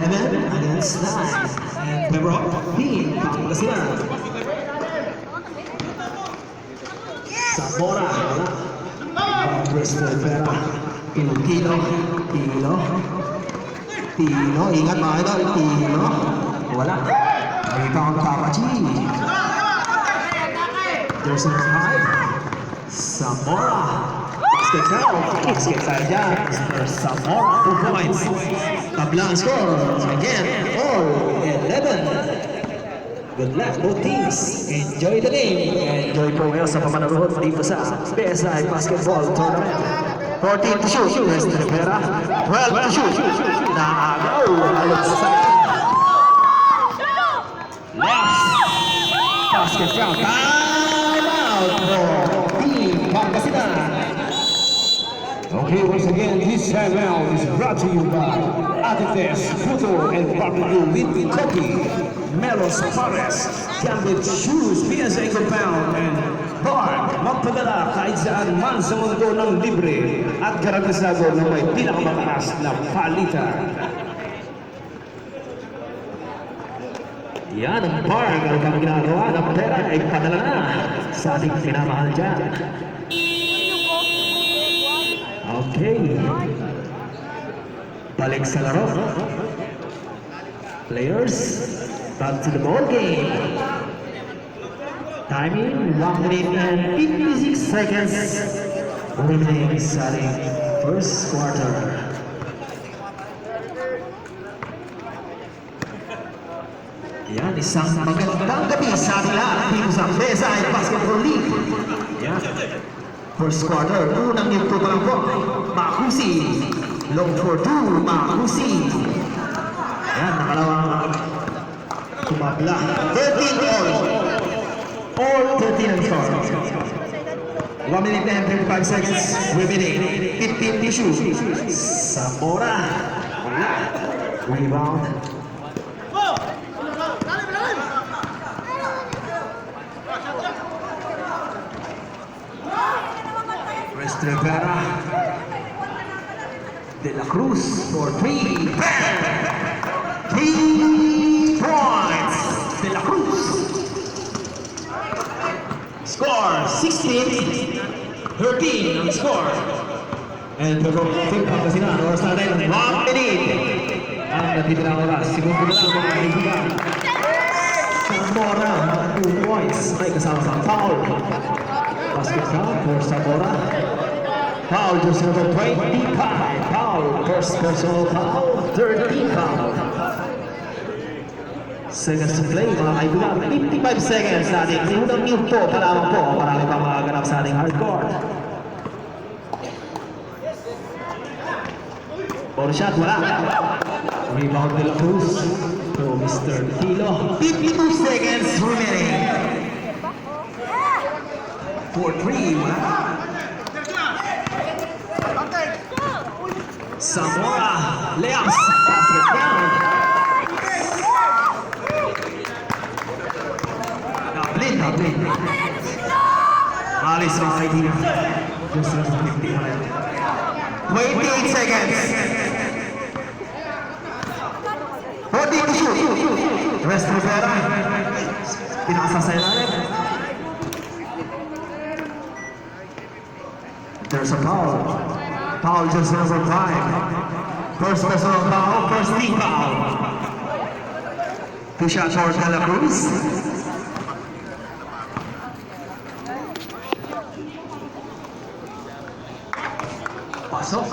11 against 9. And Pembroke, Team Pangasinan. Zamora, wala. Bristol Vera. Tilo. Ingat mga idol. Tilo. Wala. Rebound Tapachi. There's a 5. Zamora. Basket count. Basket side dyan. Mr. Zamora. 2 points. Tablang score. Again, all 11. Good luck, both teams. Enjoy the game. Enjoy po ngayon sa pamanood dito sa PSI Basketball Tournament. 14 to shoot. West Rivera. 12 to shoot. Naagaw. Alok sa left. Basket count. Time out for Team Pangasinan. Okay, once again, this timeout is brought to you by Adidas Photo and Barbecue with Cookie, Melos Pares, Cambridge Shoes, PSA Compound, and Bar, magpadala kahit saan man sa mundo ng libre at garantisado na may pinakamataas na palitan. Yan ang bar. Ang ginagawa ng pera ay padala na sa ating pinamahal dyan. Okay. Balik sa laro. Players, back to the ball game. Timing, 1 minute and 56 seconds remaining sa ating first quarter. Yan, isang magandang gabi sa ating lahat dito sa PSI Basketball League. Yan. First quarter, unang minuto pa lang po. Makusi. Long for 2, Makusi. Yan, nakalawang tumabla. 13 all. All 13 and 4. 1 minute and 35 seconds remaining. 15 tissue. Zamora. Wala. Rebound. West Rivera. De La Cruz for 3. 3 points. De La Cruz. Score 16. 13 ang score. And Team Pangasinan, oras natin 1 minute. Ang natitirang oras. Segundo na lang mga kaibigan. Zamora, 2 points. May kasama sa foul. Basket count for Zamora. Foul, just number 25. Foul, first personal foul, 13 foul. Seconds to play, mga kaibigan. 55 seconds sa ating unang minuto pa lamang po. Marami pang mga ganap sa ating hardcourt. Ball shot, wala. Rebound de La Cruz to Mr. Tilo. 52 seconds remaining. 4-3, wala. Zamora, layups, basket count. Nablin. Alis mga kaibigan. Just 28 seconds. 14 to shoot. West Rivera. Pinasa sa ilalim. There's a foul. Foul just number 5. First personal foul, first team foul. 2 shots for De La Cruz. Pasok.